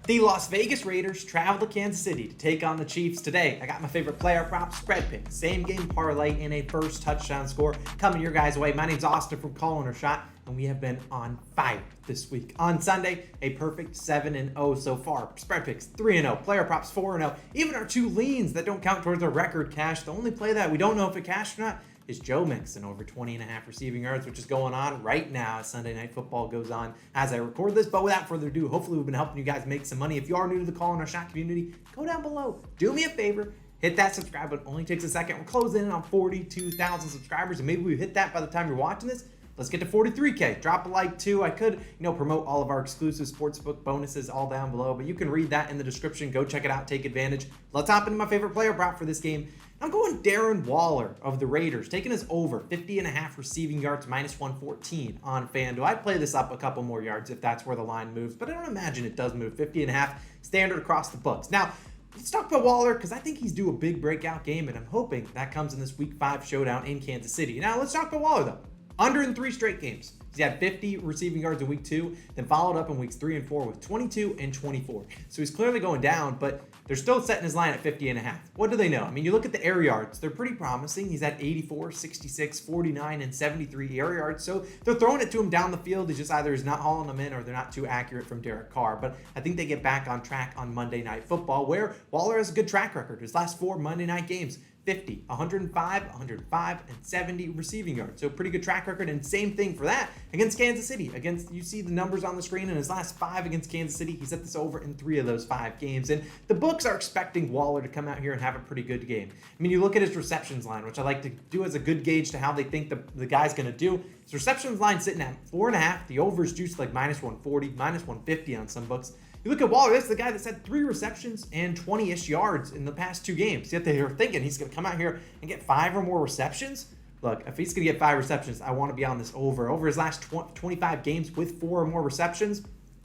The Las Vegas Raiders travel to Kansas City to take on the Chiefs today. I got my favorite player prop, spread pick, same game parlay, and a first touchdown score coming your guys' way. My name's Austin from Calling Her Shot, and we have been on fire this week. On Sunday, a perfect 7-0 so far. Spread picks 3-0, player props 4-0. Even our two leans that don't count towards our record cash. The only play that we don't know if it cashed or not is Joe Mixon over 20.5 receiving yards, which is going on right now as Sunday Night Football goes on as I record this. But without further ado, hopefully we've been helping you guys make some money. If you are new to the Calling Our Shot community, go down below. Do me a favor. Hit that subscribe button. Only takes a second. We're closing in on 42,000 subscribers, and maybe we hit that by the time you're watching this. Let's get to 43K. Drop a like too. I could, promote all of our exclusive sportsbook bonuses all down below, but you can read that in the description. Go check it out. Take advantage. Let's hop into my favorite player prop for this game. I'm going Darren Waller of the Raiders, taking us over 50.5 receiving yards, minus 114 on FanDuel. I'd play this up a couple more yards if that's where the line moves, but I don't imagine it does move. 50.5 standard across the books. Now, let's talk about Waller because I think he's due a big breakout game, and I'm hoping that comes in this Week 5 showdown in Kansas City. Now, let's talk about Waller, though. Under in 3 straight games. He had 50 receiving yards in week 2, then followed up in weeks 3 and 4 with 22 and 24. So he's clearly going down, but they're still setting his line at 50.5. What do they know? I mean, you look at the air yards, they're pretty promising. He's at 84, 66, 49, and 73 air yards. So they're throwing it to him down the field. He just either is not hauling them in or they're not too accurate from Derek Carr. But I think they get back on track on Monday Night Football, where Waller has a good track record. His last 4 Monday night games, 50, 105, 105, and 70 receiving yards. So pretty good track record. And same thing for that against Kansas City. You see the numbers on the screen. In his last 5 against Kansas City, he set this over in 3 of those 5 games. And the books are expecting Waller to come out here and have a pretty good game. I mean, you look at his receptions line, which I like to do as a good gauge to how they think the guy's going to do. His receptions line sitting at 4.5. The over is juiced like minus 140, minus 150 on some books. You look at Waller, this is the guy that's had 3 receptions and 20-ish yards in the past 2 games. Yet they're thinking he's going to come out here and get 5 or more receptions. Look, if he's going to get 5 receptions, I want to be on this over. Over his last 25 games with 4 or more receptions,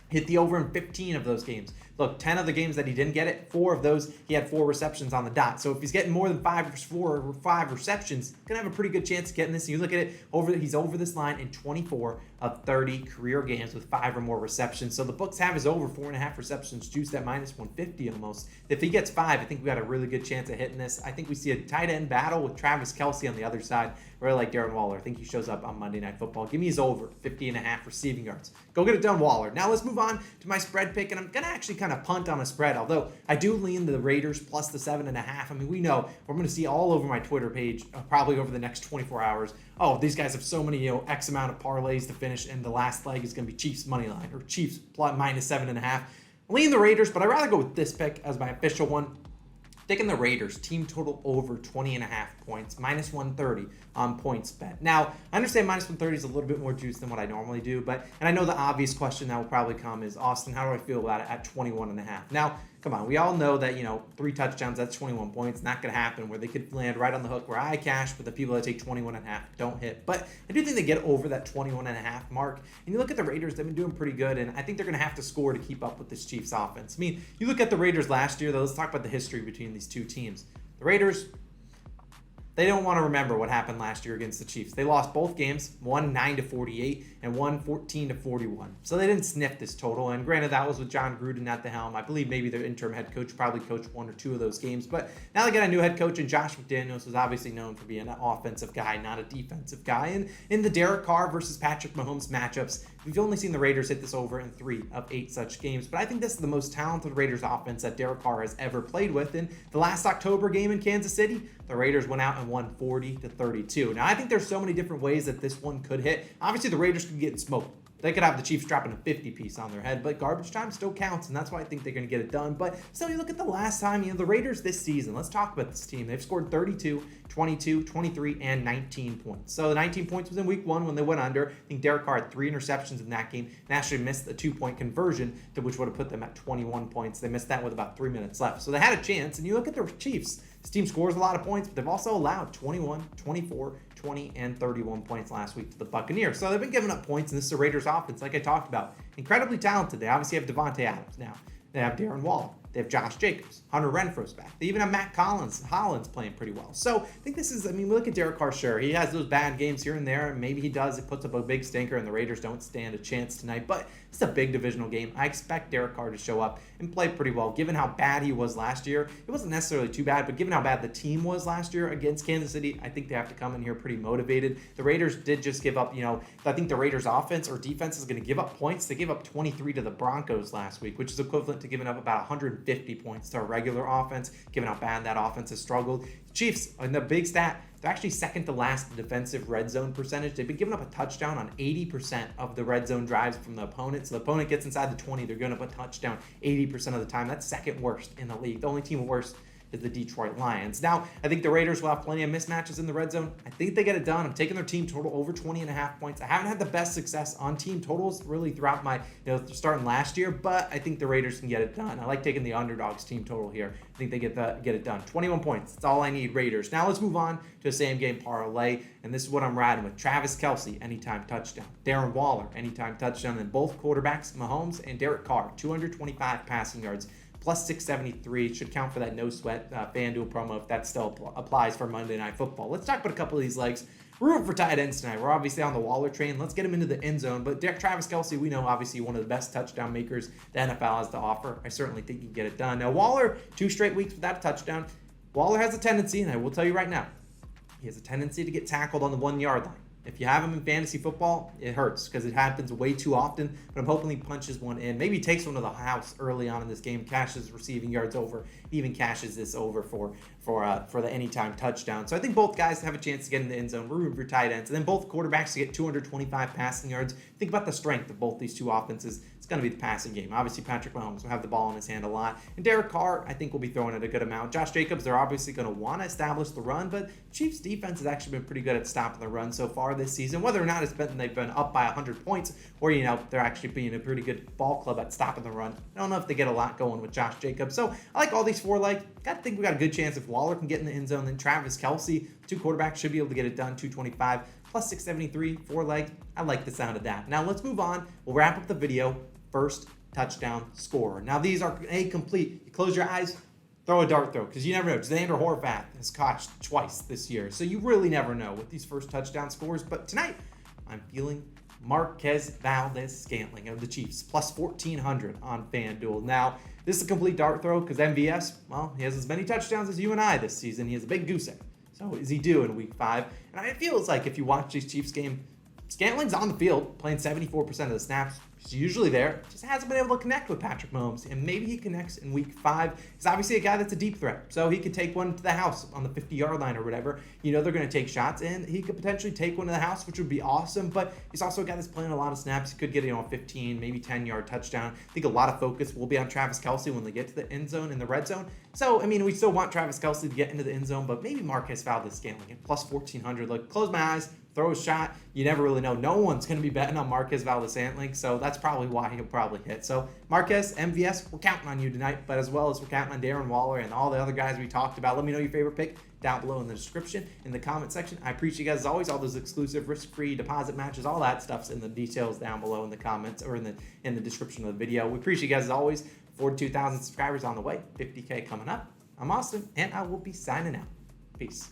hit the over in 15 of those games. Look, 10 of the games that he didn't get it, 4 of those, he had 4 receptions on the dot. So if he's getting more than 5 or 5 receptions, he's going to have a pretty good chance of getting this. And you look at it, he's over this line in 24 of 30 career games with 5 or more receptions. So the books have his over 4.5 receptions juiced at minus 150 almost. If he gets 5, I think we got a really good chance of hitting this. I think we see a tight end battle with Travis Kelce on the other side. Really like Darren Waller. I think he shows up on Monday Night Football. Give me his over 50.5 receiving yards. Go get it done, Waller. Now let's move on to my spread pick, and I'm going to actually kind of punt on a spread, although I do lean the Raiders plus the 7.5. I mean, we know we're going to see all over my Twitter page probably over the next 24 hours. Oh, these guys have so many, X amount of parlays to finish, and the last leg is going to be Chiefs money line or Chiefs plus minus 7.5. Lean the Raiders, but I'd rather go with this pick as my official one. Taking the Raiders, team total over 20.5 points, minus 130 on points bet. Now, I understand minus 130 is a little bit more juice than what I normally do, and I know the obvious question that will probably come is, Austin, how do I feel about it at 21.5? Now, come on, we all know that, 3 touchdowns, that's 21 points. Not going to happen where they could land right on the hook where I cash, but the people that take 21.5 don't hit. But I do think they get over that 21.5 mark. And you look at the Raiders, they've been doing pretty good, and I think they're going to have to score to keep up with this Chiefs offense. I mean, you look at the Raiders last year, though, let's talk about the history between these two teams. The Raiders, they don't want to remember what happened last year against the Chiefs. They lost both games, one 9-48 and one 14-41. So they didn't sniff this total. And granted, that was with John Gruden at the helm. I believe maybe their interim head coach probably coached 1 or 2 of those games. But now they got a new head coach, and Josh McDaniels was obviously known for being an offensive guy, not a defensive guy. And in the Derek Carr versus Patrick Mahomes matchups, we've only seen the Raiders hit this over in 3 of 8 such games. But I think this is the most talented Raiders offense that Derek Carr has ever played with. In the last October game in Kansas City, the Raiders went out and won 40-32. Now, I think there's so many different ways that this one could hit. Obviously, the Raiders could get smoked. They could have the Chiefs dropping a 50-piece on their head, but garbage time still counts, and that's why I think they're going to get it done. But still, you look at the last time, the Raiders this season, let's talk about this team. They've scored 32, 22, 23, and 19 points. So the 19 points was in week 1 when they went under. I think Derek Carr had 3 interceptions in that game and actually missed the 2-point conversion, which would have put them at 21 points. They missed that with about 3 minutes left. So they had a chance, and you look at the Chiefs. This team scores a lot of points, but they've also allowed 21, 24, 20, and 31 points last week to the Buccaneers. So they've been giving up points, and this is the Raiders offense, like I talked about. Incredibly talented. They obviously have Devontae Adams now. They have Darren Waller. They have Josh Jacobs, Hunter Renfro's back. They even have Matt Hollins playing pretty well. So I think this is, I mean, we look at Derek Carr, sure, he has those bad games here and there, and maybe he does, it puts up a big stinker, and the Raiders don't stand a chance tonight, but it's a big divisional game. I expect Derek Carr to show up and play pretty well, given how bad he was last year. It wasn't necessarily too bad, but given how bad the team was last year against Kansas City, I think they have to come in here pretty motivated. The Raiders did just give up, I think the Raiders offense or defense is going to give up points. They gave up 23 to the Broncos last week, which is equivalent to giving up about 150 points to a regular offense, given how bad that offense has struggled. Chiefs, in the big stat, they're actually second to last in defensive red zone percentage. They've been giving up a touchdown on 80% of the red zone drives from the opponent. So the opponent gets inside the 20, they're going to put a touchdown 80% of the time. That's second worst in the league. The only team worse is the Detroit Lions. Now, I think the Raiders will have plenty of mismatches in the red zone. I think they get it done. I'm taking their team total over 20.5 points. I haven't had the best success on team totals really throughout my, starting last year, but I think the Raiders can get it done. I like taking the underdogs team total here. I think they get it done. 21 points. That's all I need, Raiders. Now let's move on to a same game parlay, and this is what I'm riding with. Travis Kelce, anytime touchdown. Darren Waller, anytime touchdown. And both quarterbacks, Mahomes and Derek Carr, 225 passing yards. Plus 673 should count for that no sweat FanDuel promo if that still applies for Monday Night Football. Let's talk about a couple of these legs. We're rooting for tight ends tonight. We're obviously on the Waller train. Let's get him into the end zone. But Travis Kelce, we know obviously one of the best touchdown makers the NFL has to offer. I certainly think you can get it done. Now Waller, 2 straight weeks without a touchdown. Waller has a tendency, and I will tell you right now, he has a tendency to get tackled on the 1-yard line. If you have him in fantasy football, it hurts because it happens way too often, but I'm hoping he punches one in. Maybe he takes one to the house early on in this game, cashes receiving yards over, even cashes this over for the anytime touchdown. So I think both guys have a chance to get in the end zone. We're rooting for tight ends. And then both quarterbacks to get 225 passing yards. Think about the strength of both these two offenses. It's going to be the passing game. Obviously, Patrick Mahomes will have the ball in his hand a lot. And Derek Carr, I think, will be throwing it a good amount. Josh Jacobs, they're obviously going to want to establish the run, but Chiefs defense has actually been pretty good at stopping the run so far this season. Whether or not they've been up by 100 points or, they're actually being a pretty good ball club at stopping the run. I don't know if they get a lot going with Josh Jacobs. So I like all these 4 legs. I think we got a good chance if Waller can get in the end zone. Then Travis Kelce, 2 quarterbacks, should be able to get it done. 225 plus 673, 4 legs. I like the sound of that. Now let's move on. We'll wrap up the video. First touchdown scorer. Now these are complete. You close your eyes, throw a dart throw, because you never know. Xander Horvath has caught twice this year, so you really never know with these first touchdown scores. But tonight, I'm feeling Marquez Valdes-Scantling of the Chiefs, plus 1,400 on FanDuel. Now, this is a complete dart throw because MVS, well, he has as many touchdowns as you and I this season. He has a big goose egg. So is he due in week 5? And it feels like if you watch these Chiefs game, Scantling's on the field, playing 74% of the snaps. He's usually there. Just hasn't been able to connect with Patrick Mahomes. And maybe he connects in week 5. He's obviously a guy that's a deep threat. So he could take one to the house on the 50-yard line or whatever. They're going to take shots. And he could potentially take one to the house, which would be awesome. But he's also a guy that's playing a lot of snaps. He could get, a 15, maybe 10-yard touchdown. I think a lot of focus will be on Travis Kelce when they get to the end zone in the red zone. So, we still want Travis Kelce to get into the end zone. But maybe Marquez Valdes-Scantling at plus 1,400. Look, close my eyes. Throw a shot. You never really know. No one's going to be betting on Marquez Valdes-Scantling, so that's probably why he'll probably hit. So Marquez, MVS, we're counting on you tonight, but as well as we're counting on Darren Waller and all the other guys we talked about. Let me know your favorite pick down below in the description, in the comment section. I appreciate you guys as always. All those exclusive risk-free deposit matches, all that stuff's in the details down below in the comments or in the description of the video. We appreciate you guys as always. 42,000 subscribers on the way. 50K coming up. I'm Austin, and I will be signing out. Peace.